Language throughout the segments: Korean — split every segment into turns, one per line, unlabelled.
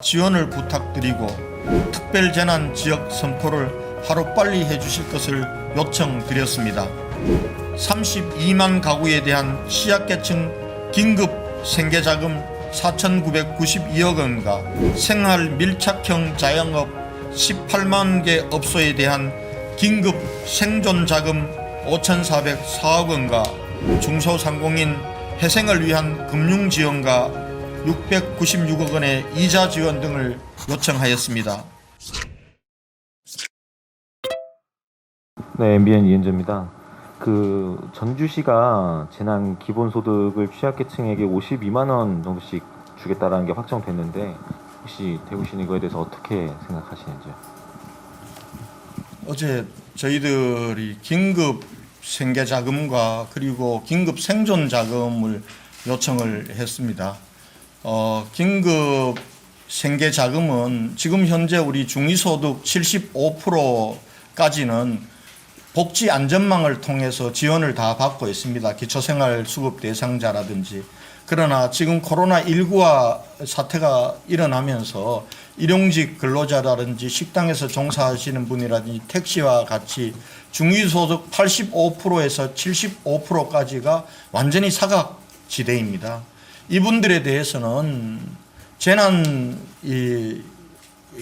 지원을 부탁드리고 특별재난 지역 선포를 하루빨리 해주실 것을 요청드렸습니다. 32만 가구에 대한 취약계층 긴급 생계자금 4,992억 원과 생활 밀착형 자영업 18만 개 업소에 대한 긴급 생존자금 5,404억 원과 중소상공인 회생을 위한 금융지원과 696억 원의 이자 지원 등을 요청하였습니다.
네, MBN 이은재입니다. 전주시가 재난 기본소득을 취약계층에게 52만 원 정도씩 주겠다라는 게 확정됐는데 혹시 대구시는 이거에 대해서 어떻게 생각하시는지요?
어제 저희들이 긴급 생계자금과 그리고 긴급 생존자금을 요청을 했습니다. 긴급 생계자금은 지금 현재 우리 중위소득 75%까지는 복지 안전망을 통해서 지원을 다 받고 있습니다. 기초생활수급 대상자라든지. 그러나 지금 코로나19와 사태가 일어나면서 일용직 근로자라든지 식당에서 종사하시는 분이라든지 택시와 같이 중위소득 85%에서 75%까지가 완전히 사각지대입니다. 이분들에 대해서는 재난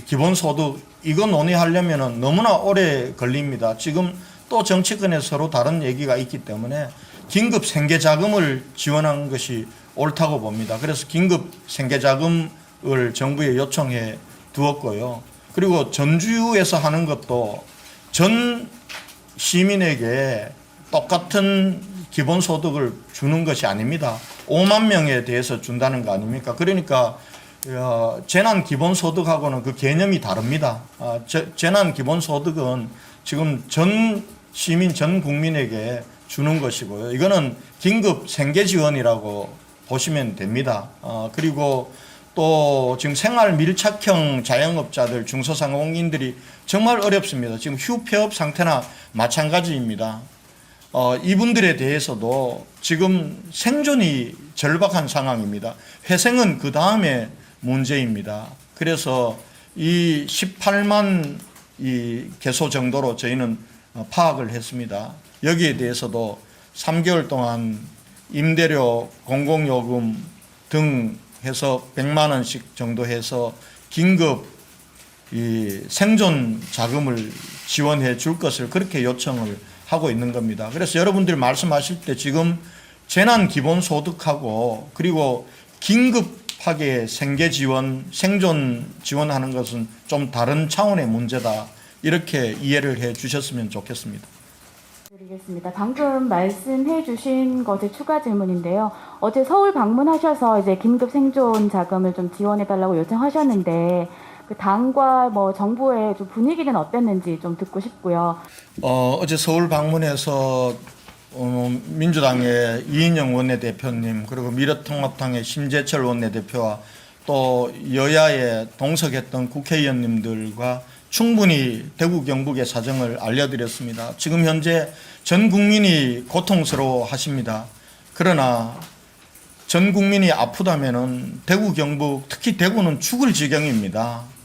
기본소득 이거 논의하려면 너무나 오래 걸립니다. 지금 또 정치권에 서로 다른 얘기가 있기 때문에 긴급 생계자금을 지원한 것이 옳다고 봅니다. 그래서 긴급 생계자금을 정부에 요청해 두었고요. 그리고 전주에서 하는 것도 전 시민에게 똑같은 기본소득을 주는 것이 아닙니다. 5만 명에 대해서 준다는 거 아닙니까? 그러니까 재난 기본소득하고는 그 개념이 다릅니다. 재난 기본소득은 지금 전 시민 전 국민에게 주는 것이고요. 이거는 긴급 생계지원이라고 보시면 됩니다. 그리고 또 지금 생활 밀착형 자영업자들 중소상공인들이 정말 어렵습니다. 지금 휴폐업 상태나 마찬가지입니다. 이분들에 대해서도 지금 생존이 절박한 상황입니다. 회생은 그 다음에 문제입니다. 그래서 이 18만 이 개소 정도로 저희는 파악을 했습니다. 여기에 대해서도 3개월 동안 임대료, 공공요금 등 해서 100만 원씩 정도 해서 긴급 이 생존 자금을 지원해 줄 것을 그렇게 요청을 하고 있는 겁니다. 그래서 여러분들이 말씀하실 때 지금 재난 기본소득하고 그리고 긴급하게 생계 지원, 생존 지원하는 것은 좀 다른 차원의 문제다. 이렇게 이해를 해 주셨으면 좋겠습니다.
드리겠습니다. 방금 말씀해 주신 것에 추가 질문인데요. 어제 서울 방문하셔서 이제 긴급 생존 자금을 좀 지원해 달라고 요청하셨는데 그 당과 정부의 좀 분위기는 어땠는지 좀 듣고 싶고요.
어제 서울 방문해서 민주당의 이인영 원내대표님 그리고 미래통합당의 심재철 원내대표와 또 여야에 동석했던 국회의원님들과 충분히 대구 경북의 사정을 알려드렸습니다. 지금 현재 전 국민이 고통스러워 하십니다. 그러나 전 국민이 아프다면은 대구 경북 특히 대구는 죽을 지경입니다.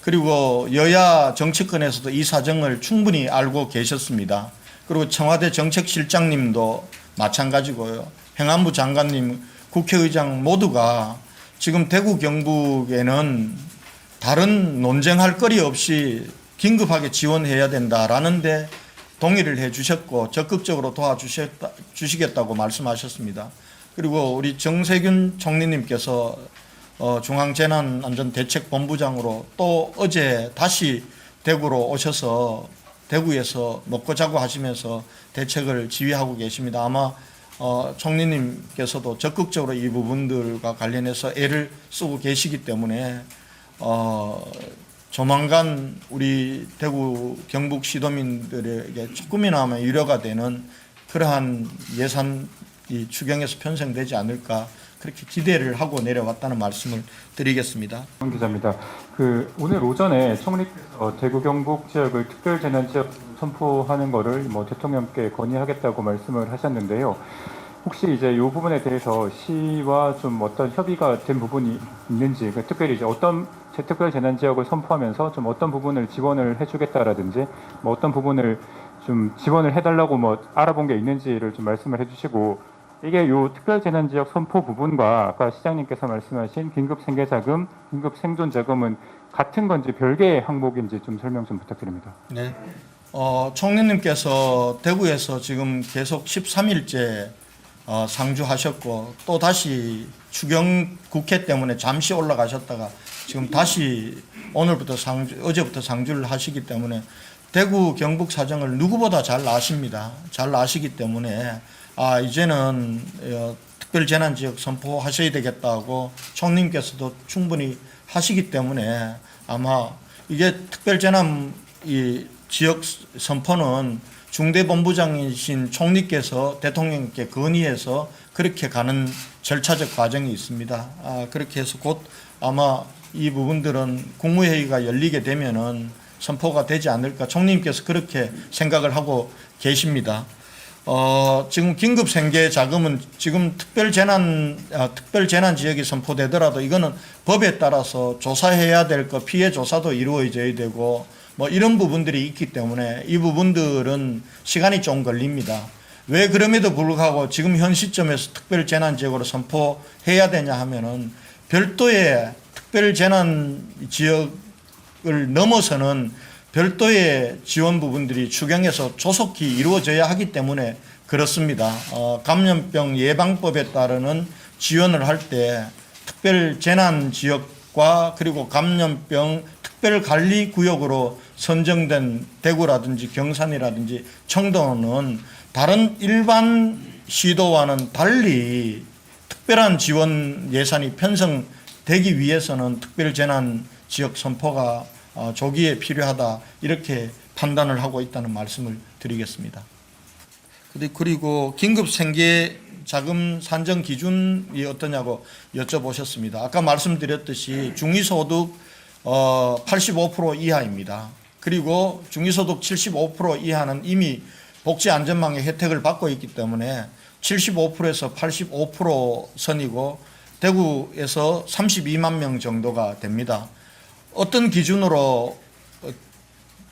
그리고 여야 정치권에서도 이 사정을 충분히 알고 계셨습니다. 그리고 청와대 정책실장님도 마찬가지고요. 행안부 장관님, 국회의장 모두가 지금 대구 경북에는 다른 논쟁할 거리 없이 긴급하게 지원해야 된다라는데 동의를 해 주셨고 적극적으로 도와주시겠다고 말씀하셨습니다. 그리고 우리 정세균 총리님께서 중앙재난안전대책본부장으로 또 어제 다시 대구로 오셔서 대구에서 먹고 자고 하시면서 대책을 지휘하고 계십니다. 아마 총리님께서도 적극적으로 이 부분들과 관련해서 애를 쓰고 계시기 때문에 조만간 우리 대구 경북 시도민들에게 조금이나마 유료가 되는 그러한 예산이 추경에서 편성되지 않을까 그렇게 기대를 하고 내려왔다는 말씀을 드리겠습니다.
기자입니다. 오늘 오전에 총리께서 대구 경북 지역을 특별재난지역 선포하는 것을 대통령께 건의하겠다고 말씀을 하셨는데요. 혹시 이제 이 부분에 대해서 시와 좀 어떤 협의가 된 부분이 있는지, 그러니까 특별히 이제 어떤 특별 재난 지역을 선포하면서 좀 어떤 부분을 지원을 해주겠다라든지 뭐 어떤 부분을 좀 지원을 해달라고 뭐 알아본 게 있는지를 좀 말씀을 해주시고, 이게 요 특별 재난 지역 선포 부분과 아까 시장님께서 말씀하신 긴급 생계 자금, 긴급 생존 자금은 같은 건지 별개의 항목인지 좀 설명 좀 부탁드립니다.
네. 총리님께서 대구에서 지금 계속 13일째 상주하셨고 또 다시 추경 국회 때문에 잠시 올라가셨다가 지금 다시 오늘부터 어제부터 상주를 하시기 때문에 대구 경북 사정을 누구보다 잘 아십니다. 잘 아시기 때문에 이제는 특별재난지역 선포하셔야 되겠다고 총리님께서도 충분히 하시기 때문에 아마 이게 특별재난 지역 선포는 중대본부장이신 총리께서 대통령께 건의해서 그렇게 가는 절차적 과정이 있습니다. 그렇게 해서 곧 아마 이 부분들은 국무회의가 열리게 되면은 선포가 되지 않을까 총리님께서 그렇게 생각을 하고 계십니다. 지금 긴급 생계 자금은 지금 특별재난 지역이 선포되더라도 이거는 법에 따라서 조사해야 될 거 피해 조사도 이루어져야 되고 뭐 이런 부분들이 있기 때문에 이 부분들은 시간이 좀 걸립니다. 왜 그럼에도 불구하고 지금 현 시점에서 특별재난지역으로 선포해야 되냐 하면은 별도의 특별재난지역을 넘어서는 별도의 지원 부분들이 추경에서 조속히 이루어져야 하기 때문에 그렇습니다. 감염병 예방법에 따르는 지원을 할 때 특별재난지역과 그리고 감염병 특별관리구역으로 선정된 대구라든지 경산이라든지 청도는 다른 일반 시도와는 달리 특별한 지원 예산이 편성되기 위해서는 특별재난지역 선포가 조기에 필요하다 이렇게 판단을 하고 있다는 말씀을 드리겠습니다. 그리고 긴급 생계 자금 산정 기준이 어떠냐고 여쭤보셨습니다. 아까 말씀드렸듯이 중위소득 85% 이하입니다. 그리고 중위소득 75% 이하는 이미 복지안전망의 혜택을 받고 있기 때문에 75%에서 85% 선이고 대구에서 32만 명 정도가 됩니다. 어떤 기준으로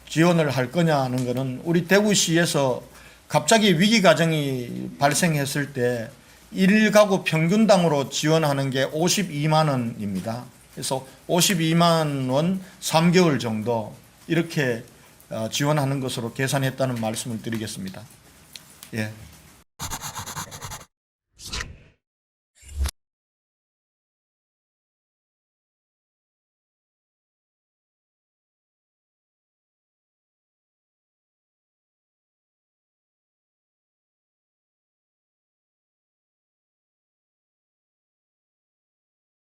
지원을 할 거냐는 것은 우리 대구시에서 갑자기 위기 과정이 발생했을 때 1가구 평균당으로 지원하는 게 52만 원입니다. 그래서 52만 원 3개월 정도 이렇게 지원하는 것으로 계산했다는 말씀을 드리겠습니다. 예.